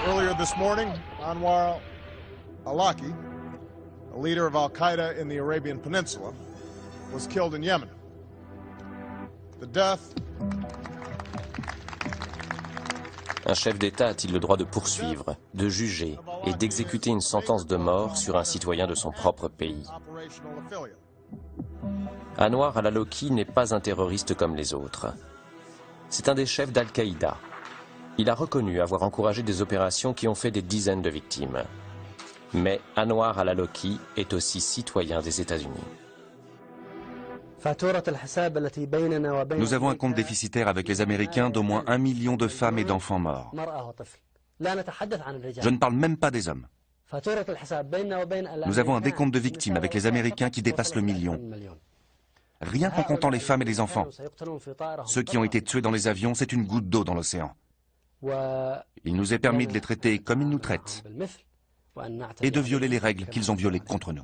Earlier this morning, Anwar al-Awlaki, a leader of Al-Qaeda in the Arabian Peninsula, was killed in Yemen. The death. Un chef d'État a-t-il le droit de poursuivre, de juger et d'exécuter une sentence de mort sur un citoyen de son propre pays? Anwar al-Awlaki n'est pas un terroriste comme les autres. C'est un des chefs d'Al-Qaïda. Il a reconnu avoir encouragé des opérations qui ont fait des dizaines de victimes. Mais Anwar al-Awlaki est aussi citoyen des États-Unis. Nous avons un compte déficitaire avec les Américains d'au moins 1 million de femmes et d'enfants morts. Je ne parle même pas des hommes. Nous avons un décompte de victimes avec les Américains qui dépasse le million. Rien qu'en comptant les femmes et les enfants. Ceux qui ont été tués dans les avions, c'est une goutte d'eau dans l'océan. Il nous est permis de les traiter comme ils nous traitent et de violer les règles qu'ils ont violées contre nous.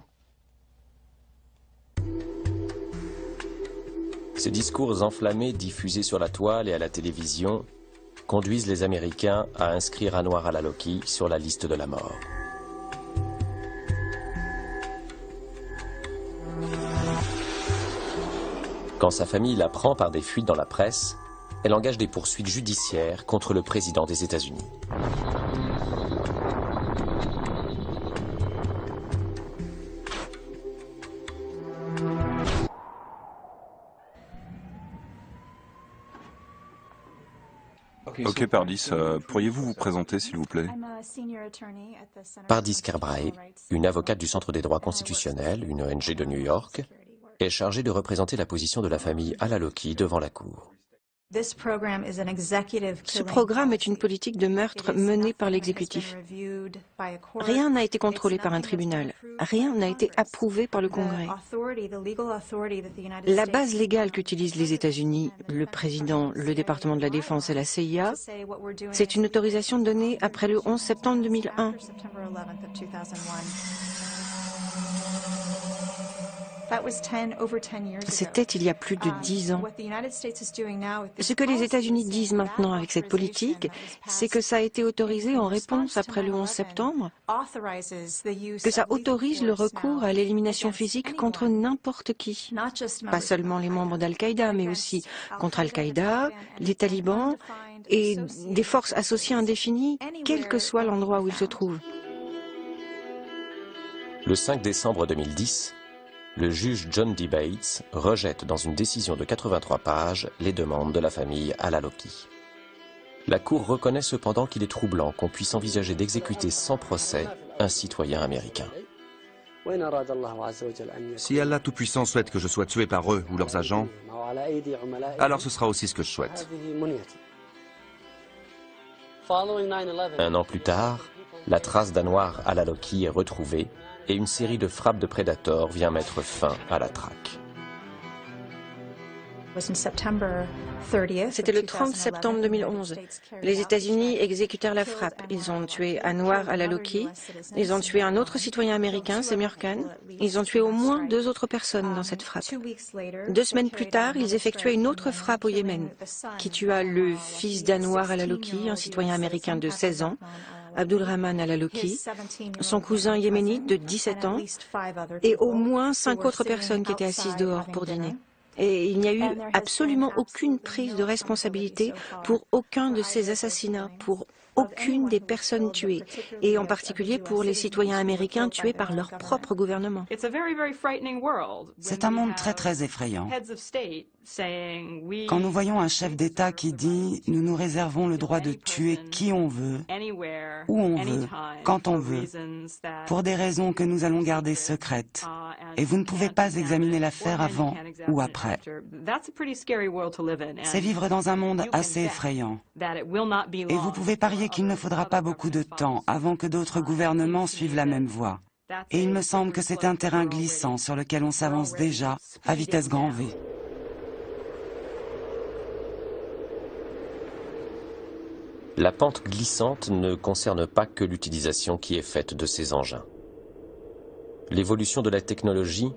Ces discours enflammés diffusés sur la toile et à la télévision conduisent les Américains à inscrire Anwar al-Awlaki sur la liste de la mort. Quand sa famille l'apprend par des fuites dans la presse, elle engage des poursuites judiciaires contre le président des États-Unis. Ok, Pardis, pourriez-vous vous présenter, s'il vous plaît? Pardis Kerbrae, une avocate du Centre des droits constitutionnels, une ONG de New York, est chargée de représenter la position de la famille al-Awlaki devant la Cour. Ce programme est une politique de meurtre menée par l'exécutif. Rien n'a été contrôlé par un tribunal. Rien n'a été approuvé par le Congrès. La base légale qu'utilisent les États-Unis, le président, le département de la Défense et la CIA, c'est une autorisation donnée après le 11 septembre 2001. C'était il y a plus de 10 ans. Ce que les États-Unis disent maintenant avec cette politique, c'est que ça a été autorisé en réponse après le 11 septembre, que ça autorise le recours à l'élimination physique contre n'importe qui. Pas seulement les membres d'Al-Qaïda, mais aussi contre Al-Qaïda, les talibans et des forces associées indéfinies, quel que soit l'endroit où ils se trouvent. Le 5 décembre 2010, le juge John D. Bates rejette dans une décision de 83 pages les demandes de la famille al-Awlaki. La Cour reconnaît cependant qu'il est troublant qu'on puisse envisager d'exécuter sans procès un citoyen américain. Si Allah Tout-Puissant souhaite que je sois tué par eux ou leurs agents, alors ce sera aussi ce que je souhaite. Un an plus tard, la trace d'Anwar al-Awlaki est retrouvée et une série de frappes de prédateurs vient mettre fin à la traque. C'était le 30 septembre 2011. Les États-Unis exécutèrent la frappe. Ils ont tué Anwar al-Awlaki. Ils ont tué un autre citoyen américain, Samir Khan. Ils ont tué au moins 2 autres personnes dans cette frappe. 2 semaines plus tard, ils effectuaient une autre frappe au Yémen, qui tua le fils d'Anwar al-Awlaki, un citoyen américain de 16 ans, Abdulrahman al-Awlaki, son cousin yéménite de 17 ans, et au moins 5 autres personnes qui étaient assises dehors pour dîner. Et il n'y a eu absolument aucune prise de responsabilité pour aucun de ces assassinats, pour aucune des personnes tuées, et en particulier pour les citoyens américains tués par leur propre gouvernement. C'est un monde très effrayant. Quand nous voyons un chef d'État qui dit « Nous nous réservons le droit de tuer qui on veut, où on veut, quand on veut, pour des raisons que nous allons garder secrètes, et vous ne pouvez pas examiner l'affaire avant ou après », c'est vivre dans un monde assez effrayant. Et vous pouvez parier qu'il ne faudra pas beaucoup de temps avant que d'autres gouvernements suivent la même voie. Et il me semble que c'est un terrain glissant sur lequel on s'avance déjà à vitesse grand V. La pente glissante ne concerne pas que l'utilisation qui est faite de ces engins. L'évolution de la technologie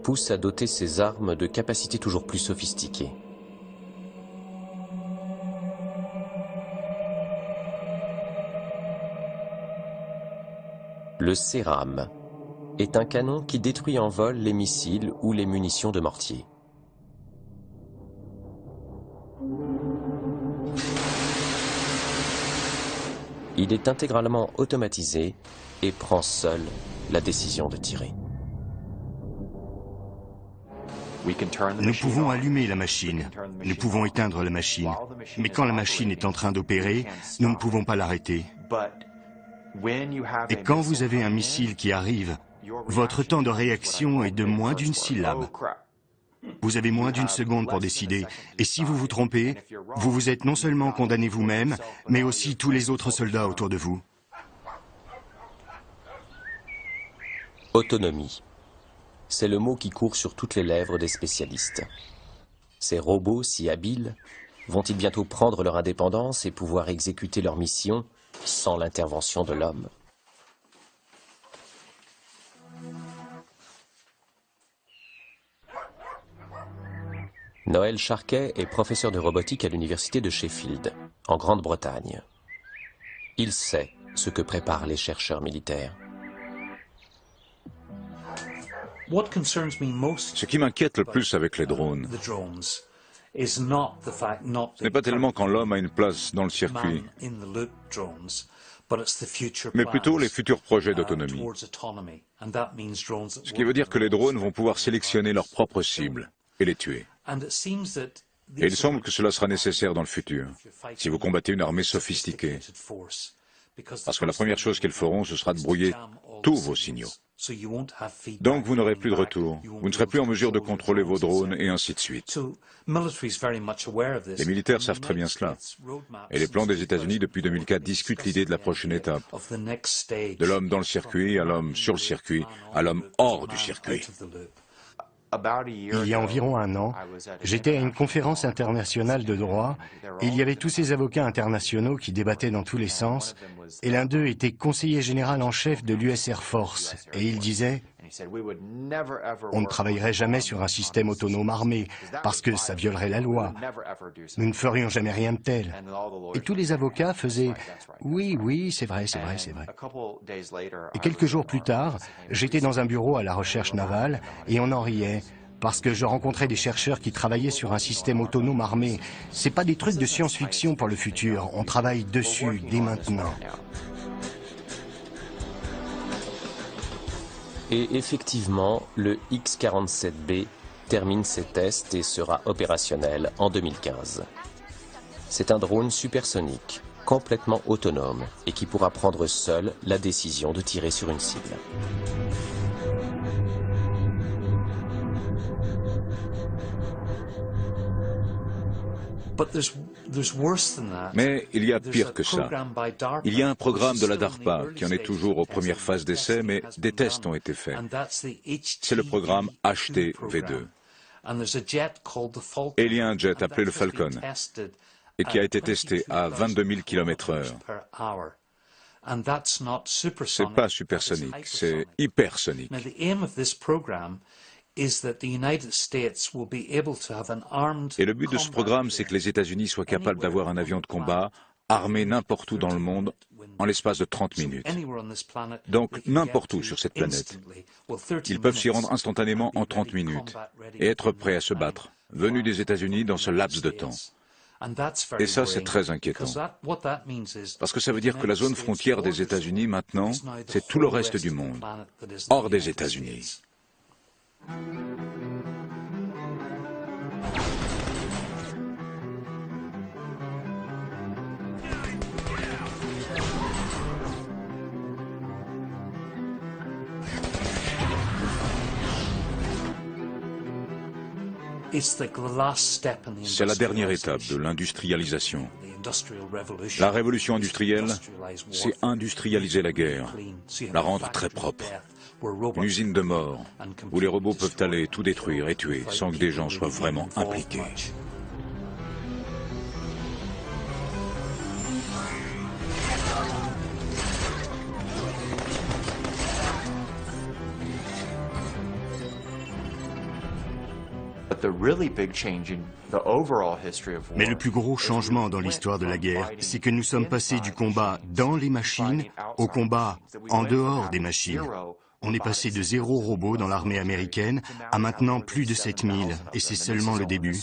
pousse à doter ces armes de capacités toujours plus sophistiquées. Le CERAM est un canon qui détruit en vol les missiles ou les munitions de mortier. Il est intégralement automatisé et prend seul la décision de tirer. Nous pouvons allumer la machine, nous pouvons éteindre la machine, mais quand la machine est en train d'opérer, nous ne pouvons pas l'arrêter. Et quand vous avez un missile qui arrive, votre temps de réaction est de moins d'une syllabe. Vous avez moins d'une seconde pour décider, et si vous vous trompez, vous vous êtes non seulement condamné vous-même, mais aussi tous les autres soldats autour de vous. Autonomie. C'est le mot qui court sur toutes les lèvres des spécialistes. Ces robots si habiles vont-ils bientôt prendre leur indépendance et pouvoir exécuter leur mission sans l'intervention de l'homme? Noël Charquet est professeur de robotique à l'université de Sheffield, en Grande-Bretagne. Il sait ce que préparent les chercheurs militaires. Ce qui m'inquiète le plus avec les drones, ce n'est pas tellement quand l'homme a une place dans le circuit, mais plutôt les futurs projets d'autonomie. Ce qui veut dire que les drones vont pouvoir sélectionner leurs propres cibles et les tuer. Et il semble que cela sera nécessaire dans le futur, si vous combattez une armée sophistiquée. Parce que la première chose qu'ils feront, ce sera de brouiller tous vos signaux. Donc vous n'aurez plus de retour, vous ne serez plus en mesure de contrôler vos drones et ainsi de suite. Les militaires savent très bien cela. Et les plans des États-Unis depuis 2004 discutent l'idée de la prochaine étape. De l'homme dans le circuit, à l'homme sur le circuit, à l'homme hors du circuit. Il y a environ un an, j'étais à une conférence internationale de droit et il y avait tous ces avocats internationaux qui débattaient dans tous les sens et l'un d'eux était conseiller général en chef de l'US Air Force et il disait « On ne travaillerait jamais sur un système autonome armé parce que ça violerait la loi. Nous ne ferions jamais rien de tel. » Et tous les avocats faisaient « Oui, oui, c'est vrai, c'est vrai, c'est vrai. » Et quelques jours plus tard, j'étais dans un bureau à la recherche navale et on en riait. Parce que je rencontrais des chercheurs qui travaillaient sur un système autonome armé. C'est pas des trucs de science-fiction pour le futur. On travaille dessus dès maintenant. Et effectivement, le X-47B termine ses tests et sera opérationnel en 2015. C'est un drone supersonique, complètement autonome et qui pourra prendre seul la décision de tirer sur une cible. Mais il y a pire que ça. Il y a un programme de la DARPA qui en est toujours aux premières phases d'essai, mais des tests ont été faits. C'est le programme HT-V2. Et il y a un jet appelé le Falcon, et qui a été testé à 22 000 km/h. C'est pas supersonique, c'est hypersonique. Et le but de ce programme, c'est que les États-Unis soient capables d'avoir un avion de combat armé n'importe où dans le monde en l'espace de 30 minutes. Donc n'importe où sur cette planète. Ils peuvent s'y rendre instantanément en 30 minutes et être prêts à se battre, venus des États-Unis dans ce laps de temps. Et ça, c'est très inquiétant. Parce que ça veut dire que la zone frontière des États-Unis, maintenant, c'est tout le reste du monde, hors des États-Unis. C'est la dernière étape de l'industrialisation. La révolution industrielle, c'est industrialiser la guerre, la rendre très propre. Une usine de mort, où les robots peuvent aller tout détruire et tuer sans que des gens soient vraiment impliqués. Mais le plus gros changement dans l'histoire de la guerre, c'est que nous sommes passés du combat dans les machines au combat en dehors des machines. On est passé de 0 robots dans l'armée américaine à maintenant plus de 7000, et c'est seulement le début.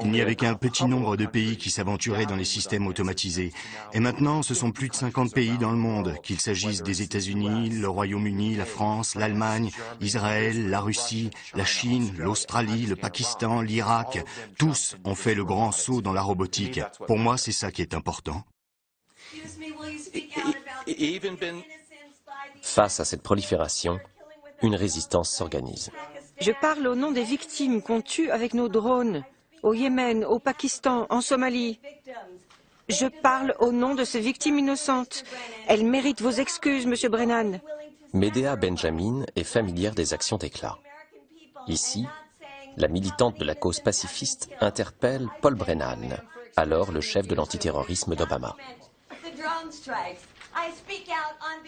Il n'y avait qu'un petit nombre de pays qui s'aventuraient dans les systèmes automatisés. Et maintenant, ce sont plus de 50 pays dans le monde, qu'il s'agisse des États-Unis, le Royaume-Uni, la France, l'Allemagne, Israël, la Russie, la Chine, l'Australie, le Pakistan, l'Irak. Tous ont fait le grand saut dans la robotique. Pour moi, c'est ça qui est important. Face à cette prolifération, une résistance s'organise. Je parle au nom des victimes qu'on tue avec nos drones, au Yémen, au Pakistan, en Somalie. Je parle au nom de ces victimes innocentes. Elles méritent vos excuses, Monsieur Brennan. Medea Benjamin est familière des actions d'éclat. Ici, la militante de la cause pacifiste interpelle Paul Brennan, alors le chef de l'antiterrorisme d'Obama.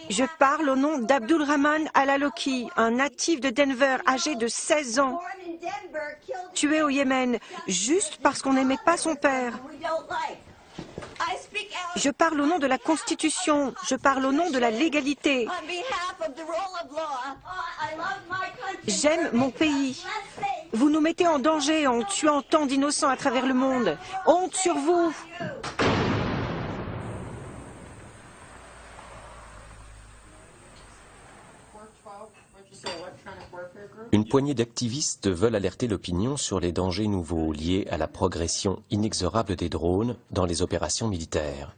Je parle au nom d'Abdulrahman Al-Aloki, un natif de Denver âgé de 16 ans, tué au Yémen juste parce qu'on n'aimait pas son père. Je parle au nom de la Constitution, je parle au nom de la légalité. J'aime mon pays. Vous nous mettez en danger en tuant tant d'innocents à travers le monde. Honte sur vous! Une poignée d'activistes veulent alerter l'opinion sur les dangers nouveaux liés à la progression inexorable des drones dans les opérations militaires.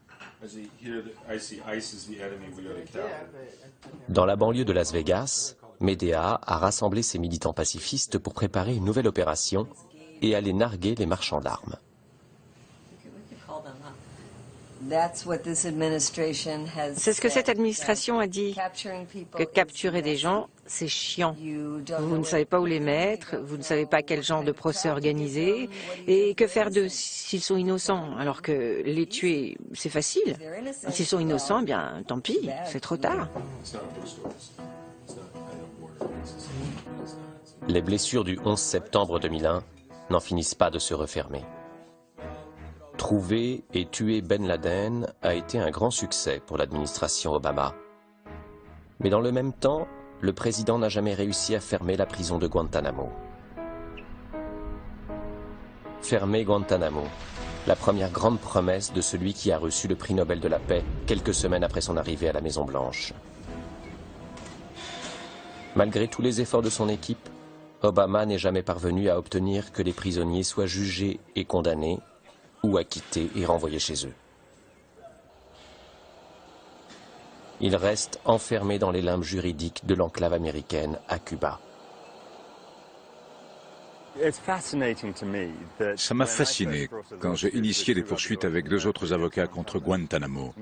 Dans la banlieue de Las Vegas, Medea a rassemblé ses militants pacifistes pour préparer une nouvelle opération et aller narguer les marchands d'armes. C'est ce que cette administration a dit, que capturer des gens, c'est chiant. Vous ne savez pas où les mettre, vous ne savez pas quel genre de procès organiser, et que faire d'eux s'ils sont innocents, alors que les tuer, c'est facile. S'ils sont innocents, eh bien, tant pis, c'est trop tard. Les blessures du 11 septembre 2001 n'en finissent pas de se refermer. Trouver et tuer Ben Laden a été un grand succès pour l'administration Obama. Mais dans le même temps, le président n'a jamais réussi à fermer la prison de Guantanamo. Fermer Guantanamo, la première grande promesse de celui qui a reçu le prix Nobel de la paix quelques semaines après son arrivée à la Maison-Blanche. Malgré tous les efforts de son équipe, Obama n'est jamais parvenu à obtenir que les prisonniers soient jugés et condamnés, ou acquittés et renvoyés chez eux. Ils restent enfermés dans les limbes juridiques de l'enclave américaine à Cuba. Ça m'a fasciné quand j'ai initié des poursuites avec 2 autres avocats contre Guantanamo.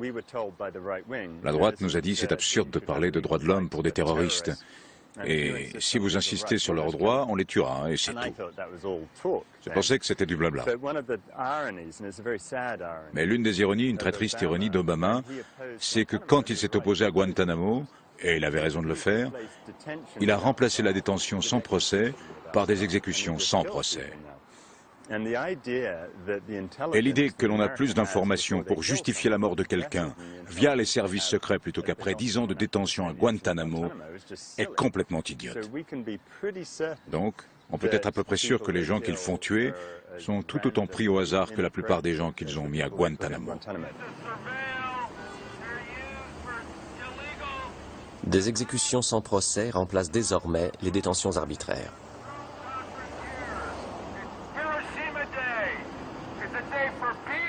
La droite nous a dit c'est absurde de parler de droits de l'homme pour des terroristes. Et si vous insistez sur leurs droits, on les tuera, et c'est tout. Je pensais que c'était du blabla. Mais l'une des ironies, une très triste ironie d'Obama, c'est que quand il s'est opposé à Guantanamo, et il avait raison de le faire, il a remplacé la détention sans procès par des exécutions sans procès. Et l'idée que l'on a plus d'informations pour justifier la mort de quelqu'un via les services secrets plutôt qu'après 10 ans de détention à Guantanamo est complètement idiote. Donc, on peut être à peu près sûr que les gens qu'ils font tuer sont tout autant pris au hasard que la plupart des gens qu'ils ont mis à Guantanamo. Des exécutions sans procès remplacent désormais les détentions arbitraires.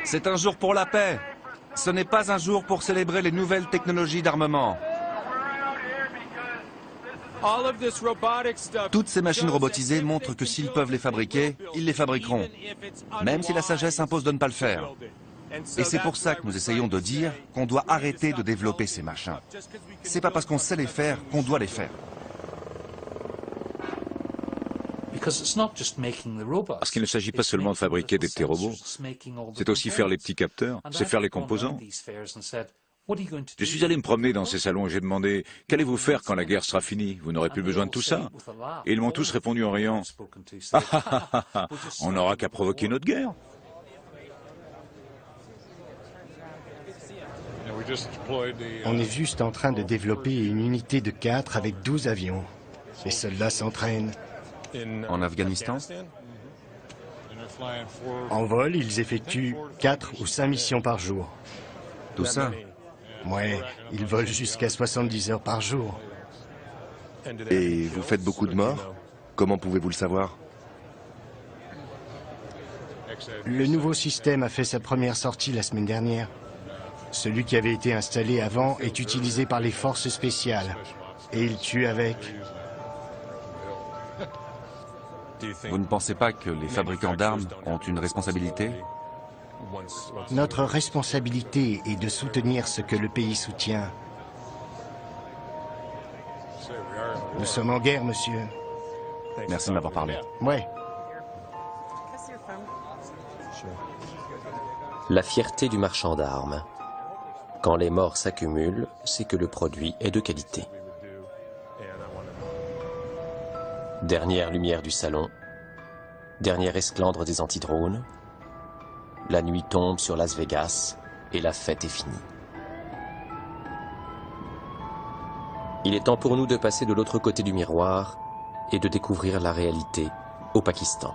C'est un jour pour la paix. Ce n'est pas un jour pour célébrer les nouvelles technologies d'armement. Toutes ces machines robotisées montrent que s'ils peuvent les fabriquer, ils les fabriqueront, même si la sagesse impose de ne pas le faire. Et c'est pour ça que nous essayons de dire qu'on doit arrêter de développer ces machins. C'est pas parce qu'on sait les faire qu'on doit les faire. Parce qu'il ne s'agit pas seulement de fabriquer des petits robots, c'est aussi faire les petits capteurs, c'est faire les composants. Je suis allé me promener dans ces salons et j'ai demandé « Qu'allez-vous faire quand la guerre sera finie? Vous n'aurez plus besoin de tout ça ?» Et ils m'ont tous répondu en riant « Ah, on n'aura qu'à provoquer une autre guerre !» On est juste en train de développer une unité de 4 avec 12 avions. Les soldats s'entraînent. En Afghanistan? En vol, ils effectuent 4 ou 5 missions par jour. Tout ça? Ouais, ils volent jusqu'à 70 heures par jour. Et vous faites beaucoup de morts? Comment pouvez-vous le savoir? Le nouveau système a fait sa première sortie la semaine dernière. Celui qui avait été installé avant est utilisé par les forces spéciales. Et ils tuent avec. Vous ne pensez pas que les fabricants d'armes ont une responsabilité? Notre responsabilité est de soutenir ce que le pays soutient. Nous sommes en guerre, monsieur. Merci de m'avoir parlé. Ouais. La fierté du marchand d'armes. Quand les morts s'accumulent, c'est que le produit est de qualité. Dernière lumière du salon, dernière esclandre des antidrones. La nuit tombe sur Las Vegas et la fête est finie. Il est temps pour nous de passer de l'autre côté du miroir et de découvrir la réalité au Pakistan.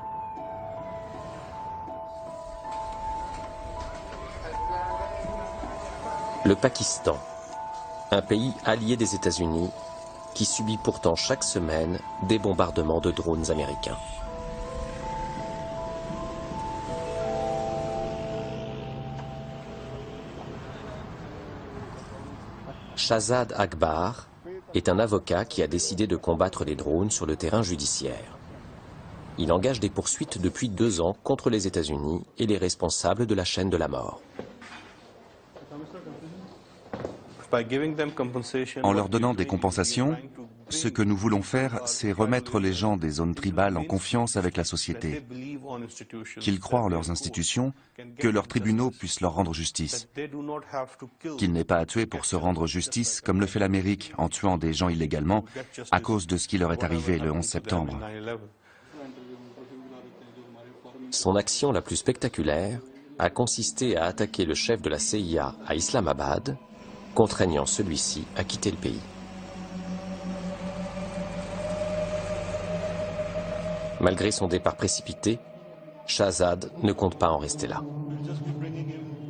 Le Pakistan, un pays allié des États-Unis qui subit pourtant chaque semaine des bombardements de drones américains. Shahzad Akbar est un avocat qui a décidé de combattre les drones sur le terrain judiciaire. Il engage des poursuites depuis 2 ans contre les États-Unis et les responsables de la chaîne de la mort. En leur donnant des compensations, ce que nous voulons faire, c'est remettre les gens des zones tribales en confiance avec la société, qu'ils croient en leurs institutions, que leurs tribunaux puissent leur rendre justice, qu'ils n'aient pas à tuer pour se rendre justice comme le fait l'Amérique en tuant des gens illégalement à cause de ce qui leur est arrivé le 11 septembre. Son action la plus spectaculaire a consisté à attaquer le chef de la CIA à Islamabad, contraignant celui-ci à quitter le pays. Malgré son départ précipité, Shahzad ne compte pas en rester là.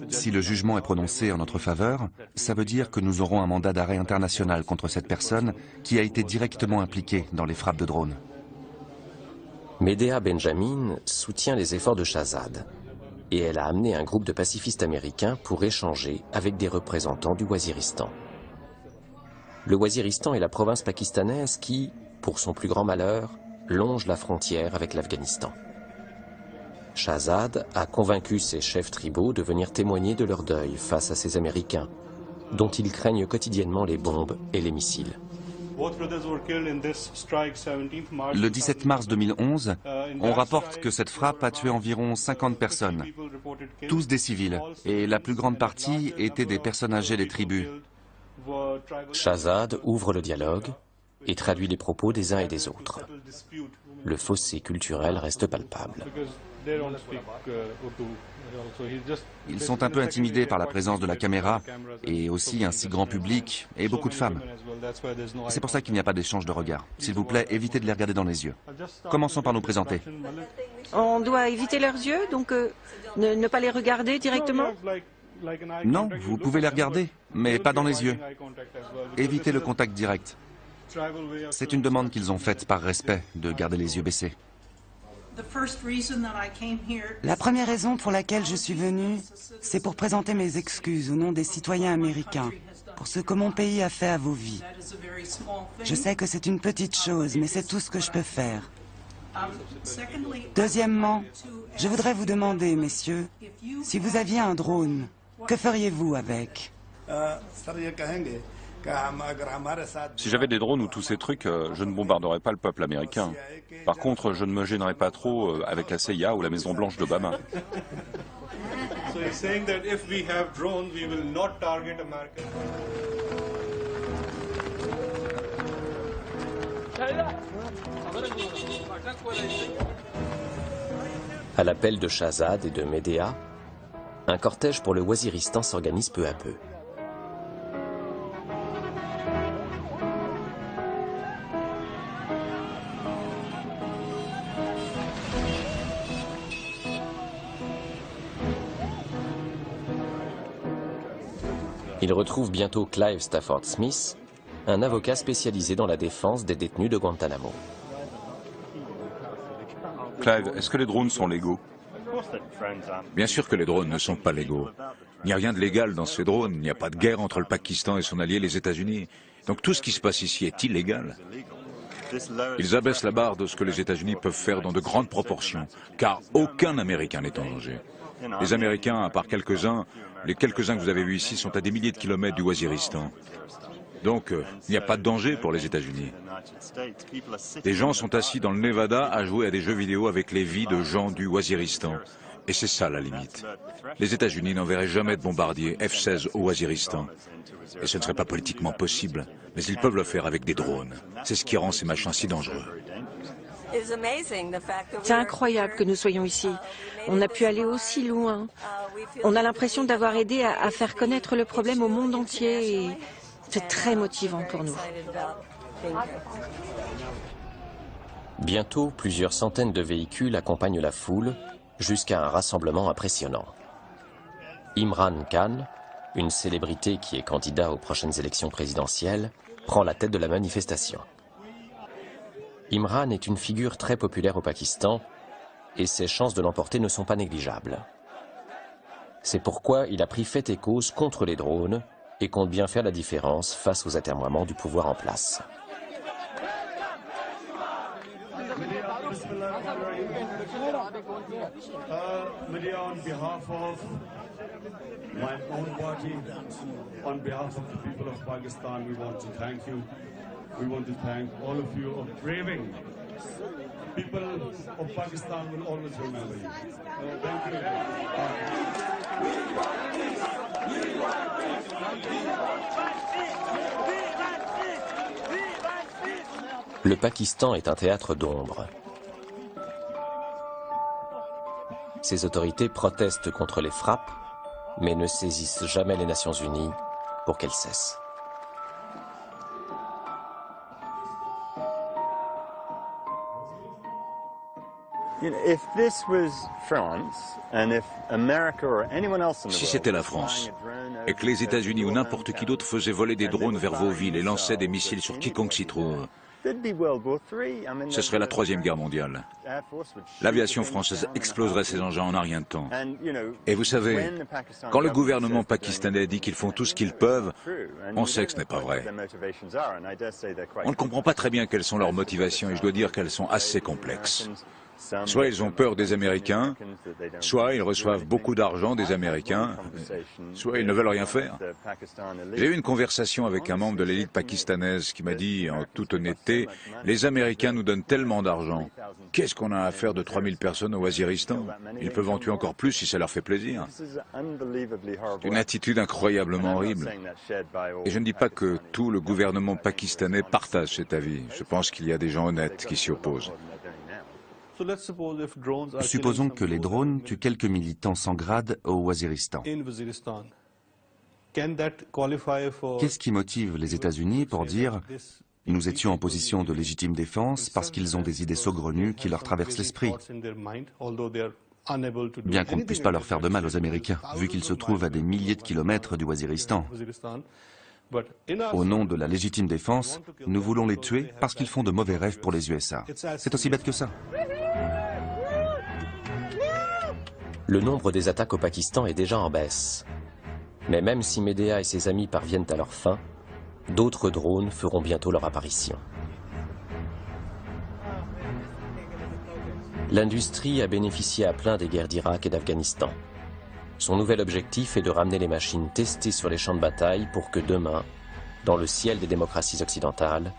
Si le jugement est prononcé en notre faveur, ça veut dire que nous aurons un mandat d'arrêt international contre cette personne qui a été directement impliquée dans les frappes de drones. Medea Benjamin soutient les efforts de Shahzad et elle a amené un groupe de pacifistes américains pour échanger avec des représentants du Waziristan. Le Waziristan est la province pakistanaise qui, pour son plus grand malheur, longe la frontière avec l'Afghanistan. Shahzad a convaincu ses chefs tribaux de venir témoigner de leur deuil face à ces Américains, dont ils craignent quotidiennement les bombes et les missiles. Le 17 mars 2011, on rapporte que cette frappe a tué environ 50 personnes, tous des civils, et la plus grande partie étaient des personnes âgées des tribus. Shahzad ouvre le dialogue et traduit les propos des uns et des autres. Le fossé culturel reste palpable. Ils sont un peu intimidés par la présence de la caméra et aussi un si grand public et beaucoup de femmes. C'est pour ça qu'il n'y a pas d'échange de regards. S'il vous plaît, évitez de les regarder dans les yeux. Commençons par nous présenter. On doit éviter leurs yeux, donc ne pas les regarder directement? Non, vous pouvez les regarder, mais pas dans les yeux. Évitez le contact direct. C'est une demande qu'ils ont faite par respect de garder les yeux baissés. La première raison pour laquelle je suis venu, c'est pour présenter mes excuses au nom des citoyens américains pour ce que mon pays a fait à vos vies. Je sais que c'est une petite chose, mais c'est tout ce que je peux faire. Deuxièmement, je voudrais vous demander, messieurs, si vous aviez un drone, que feriez-vous avec? Si j'avais des drones ou tous ces trucs, je ne bombarderais pas le peuple américain. Par contre, je ne me gênerais pas trop avec la CIA ou la Maison Blanche d'Obama. À l'appel de Shahzad et de Medea, un cortège pour le Waziristan s'organise peu à peu. Il retrouve bientôt Clive Stafford Smith, un avocat spécialisé dans la défense des détenus de Guantanamo. Clive, est-ce que les drones sont légaux? Bien sûr que les drones ne sont pas légaux. Il n'y a rien de légal dans ces drones. Il n'y a pas de guerre entre le Pakistan et son allié les États-Unis. Donc tout ce qui se passe ici est illégal. Ils abaissent la barre de ce que les États-Unis peuvent faire dans de grandes proportions, car aucun Américain n'est en danger. Les Américains, à part quelques-uns, les quelques-uns que vous avez vus ici sont à des milliers de kilomètres du Waziristan. Donc, il n'y a pas de danger pour les États-Unis. Les gens sont assis dans le Nevada à jouer à des jeux vidéo avec les vies de gens du Waziristan. Et c'est ça la limite. Les États-Unis n'enverraient jamais de bombardiers F-16 au Waziristan. Et ce ne serait pas politiquement possible, mais ils peuvent le faire avec des drones. C'est ce qui rend ces machins si dangereux. C'est incroyable que nous soyons ici. On a pu aller aussi loin. On a l'impression d'avoir aidé à faire connaître le problème au monde entier et c'est très motivant pour nous. Bientôt, plusieurs centaines de véhicules accompagnent la foule jusqu'à un rassemblement impressionnant. Imran Khan, une célébrité qui est candidat aux prochaines élections présidentielles, prend la tête de la manifestation. Imran est une figure très populaire au Pakistan et ses chances de l'emporter ne sont pas négligeables. C'est pourquoi il a pris fait et cause contre les drones et compte bien faire la différence face aux atermoiements du pouvoir en place. We want to thank all of you of braving. People of Pakistan will always remember you. Thank you. Le Pakistan est un théâtre d'ombre. Ses autorités protestent contre les frappes, mais ne saisissent jamais les Nations Unies pour qu'elles cessent. Si c'était la France, et que les États-Unis ou n'importe qui d'autre faisait voler des drones vers vos villes et lançait des missiles sur quiconque s'y trouve, ce serait la Troisième Guerre mondiale. L'aviation française exploserait ces engins en un rien de temps. Et vous savez, quand le gouvernement pakistanais dit qu'ils font tout ce qu'ils peuvent, on sait que ce n'est pas vrai. On ne comprend pas très bien quelles sont leurs motivations et je dois dire qu'elles sont assez complexes. Soit ils ont peur des Américains, soit ils reçoivent beaucoup d'argent des Américains, soit ils ne veulent rien faire. J'ai eu une conversation avec un membre de l'élite pakistanaise qui m'a dit, en toute honnêteté, « Les Américains nous donnent tellement d'argent. Qu'est-ce qu'on a à faire de 3000 personnes au Waziristan? Ils peuvent en tuer encore plus si ça leur fait plaisir. » C'est une attitude incroyablement horrible. Et je ne dis pas que tout le gouvernement pakistanais partage cet avis. Je pense qu'il y a des gens honnêtes qui s'y opposent. Supposons que les drones tuent quelques militants sans grade au Waziristan. Qu'est-ce qui motive les États-Unis pour dire « nous étions en position de légitime défense parce qu'ils ont des idées saugrenues qui leur traversent l'esprit », bien qu'on ne puisse pas leur faire de mal aux Américains, vu qu'ils se trouvent à des milliers de kilomètres du Waziristan. Au nom de la légitime défense, nous voulons les tuer parce qu'ils font de mauvais rêves pour les USA. C'est aussi bête que ça. Le nombre des attaques au Pakistan est déjà en baisse. Mais même si Medea et ses amis parviennent à leur fin, d'autres drones feront bientôt leur apparition. L'industrie a bénéficié à plein des guerres d'Irak et d'Afghanistan. Son nouvel objectif est de ramener les machines testées sur les champs de bataille pour que demain, dans le ciel des démocraties occidentales,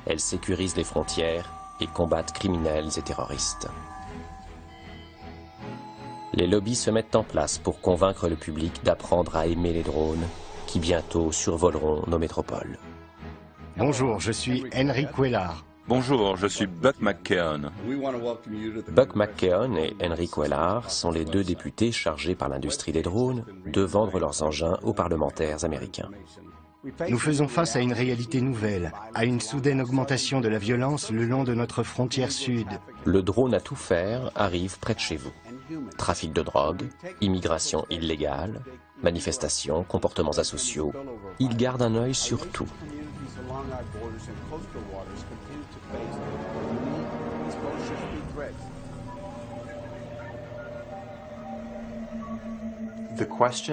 elles sécurisent les frontières et combattent criminels et terroristes. Les lobbies se mettent en place pour convaincre le public d'apprendre à aimer les drones qui bientôt survoleront nos métropoles. Bonjour, je suis Henry Cuellar. Bonjour, je suis Buck McKeon. Buck McKeon et Henry Cuellar sont les deux députés chargés par l'industrie des drones de vendre leurs engins aux parlementaires américains. Nous faisons face à une réalité nouvelle, à une soudaine augmentation de la violence le long de notre frontière sud. Le drone à tout faire arrive près de chez vous. Trafic de drogue, immigration illégale, manifestations, comportements asociaux. Il garde un œil sur tout.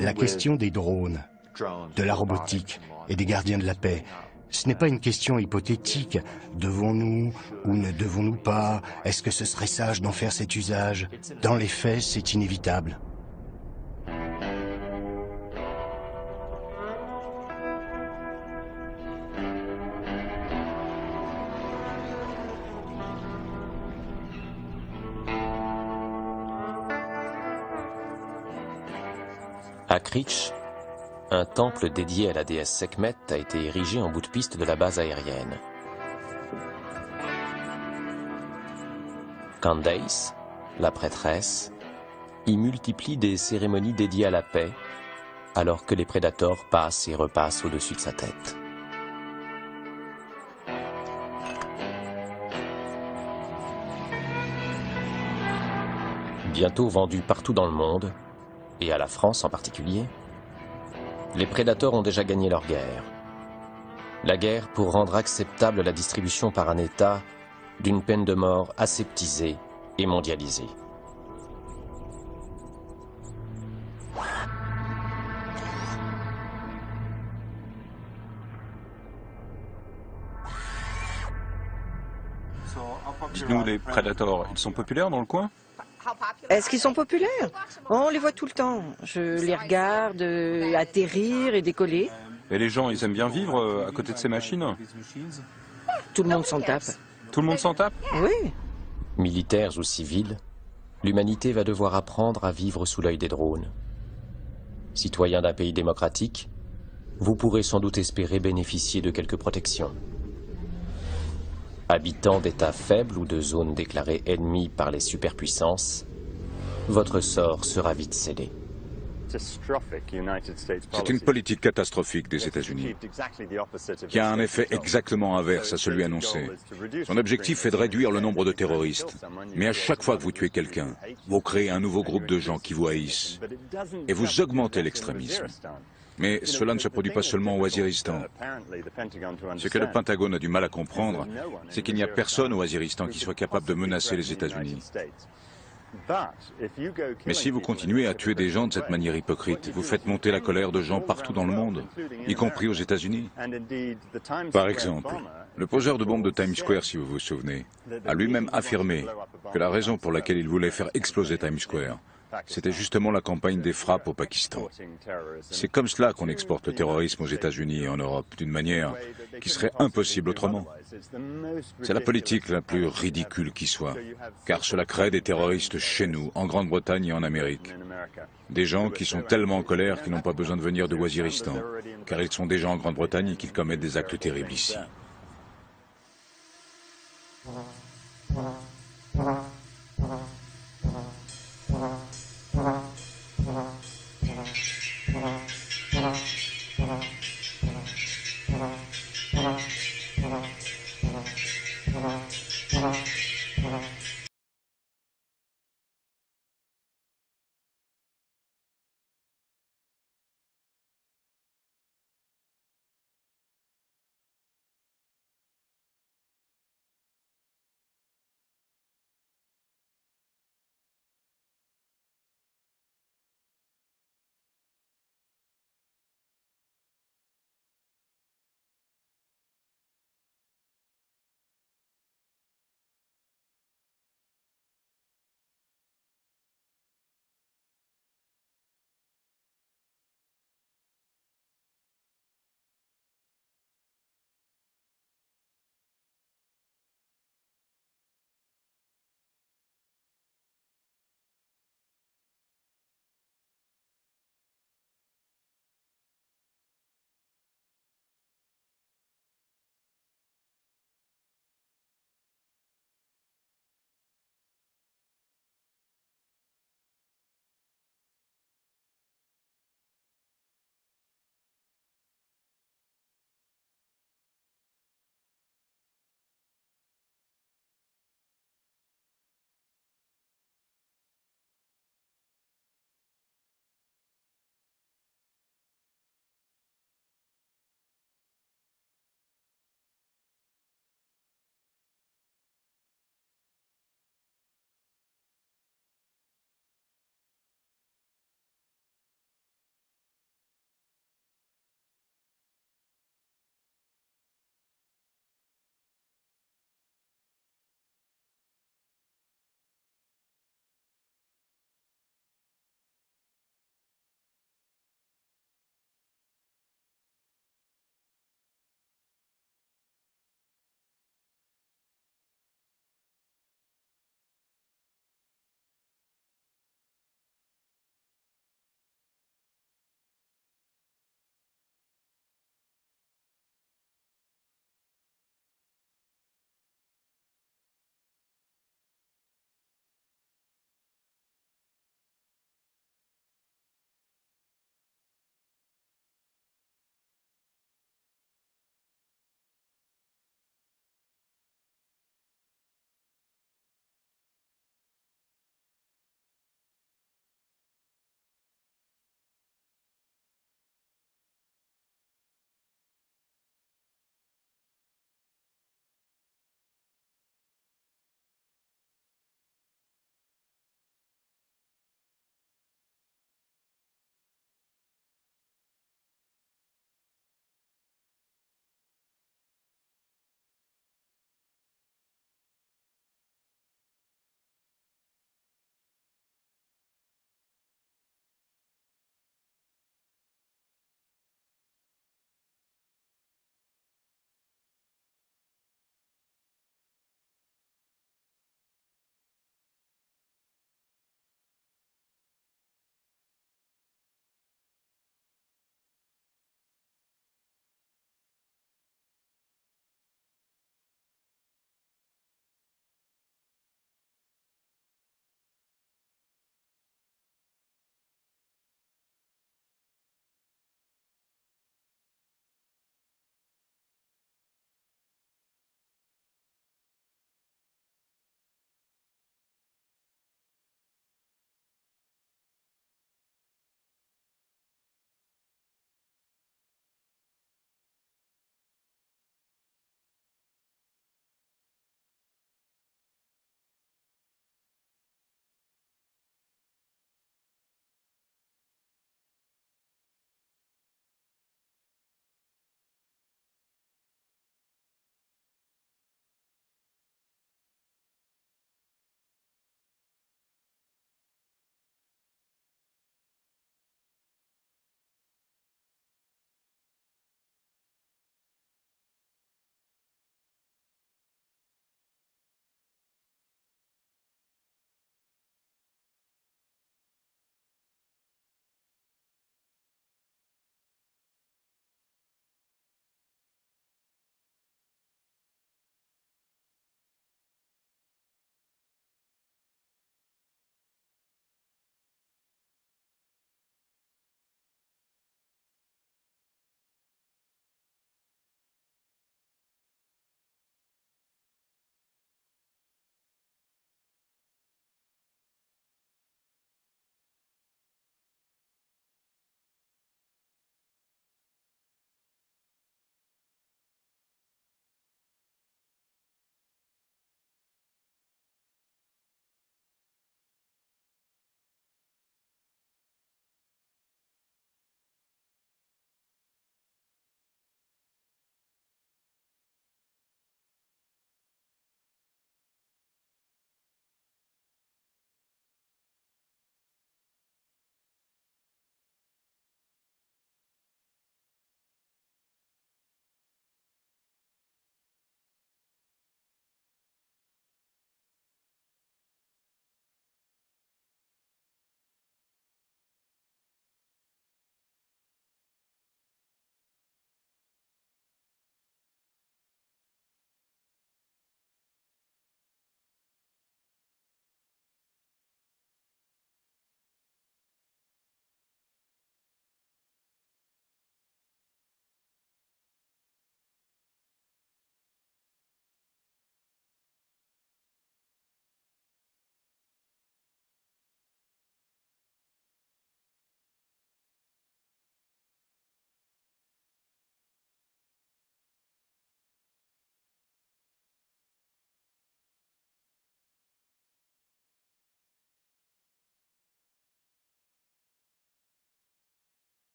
La question des drones, de la robotique et des gardiens de la paix, ce n'est pas une question hypothétique. Devons-nous ou ne devons-nous pas? Est-ce que ce serait sage d'en faire cet usage? Dans les faits, c'est inévitable. À Creech, un temple dédié à la déesse Sekhmet a été érigé en bout de piste de la base aérienne. Candace, la prêtresse, y multiplie des cérémonies dédiées à la paix, alors que les prédateurs passent et repassent au-dessus de sa tête. Bientôt vendu partout dans le monde, et à la France en particulier, les prédateurs ont déjà gagné leur guerre. La guerre pour rendre acceptable la distribution par un État d'une peine de mort aseptisée et mondialisée. Dites-nous, les prédateurs, ils sont populaires dans le coin? Est-ce qu'ils sont populaires? On les voit tout le temps. Je les regarde atterrir et décoller. Et les gens, ils aiment bien vivre à côté de ces machines? Tout le monde s'en tape. Tout le monde s'en tape? Oui. Militaires ou civils, l'humanité va devoir apprendre à vivre sous l'œil des drones. Citoyens d'un pays démocratique, vous pourrez sans doute espérer bénéficier de quelques protections. Habitants d'États faibles ou de zones déclarées ennemies par les superpuissances, votre sort sera vite scellé. C'est une politique catastrophique des États-Unis, qui a un effet exactement inverse à celui annoncé. Son objectif est de réduire le nombre de terroristes. Mais à chaque fois que vous tuez quelqu'un, vous créez un nouveau groupe de gens qui vous haïssent. Et vous augmentez l'extrémisme. Mais cela ne se produit pas seulement au Waziristan. Ce que le Pentagone a du mal à comprendre, c'est qu'il n'y a personne au Waziristan qui soit capable de menacer les États-Unis. Mais si vous continuez à tuer des gens de cette manière hypocrite, vous faites monter la colère de gens partout dans le monde, y compris aux États-Unis. Par exemple, le poseur de bombes de Times Square, si vous vous souvenez, a lui-même affirmé que la raison pour laquelle il voulait faire exploser Times Square, c'était justement la campagne des frappes au Pakistan. C'est comme cela qu'on exporte le terrorisme aux États-Unis et en Europe, d'une manière qui serait impossible autrement. C'est la politique la plus ridicule qui soit, car cela crée des terroristes chez nous, en Grande-Bretagne et en Amérique. Des gens qui sont tellement en colère qu'ils n'ont pas besoin de venir de Waziristan, car ils sont déjà en Grande-Bretagne et qu'ils commettent des actes terribles ici.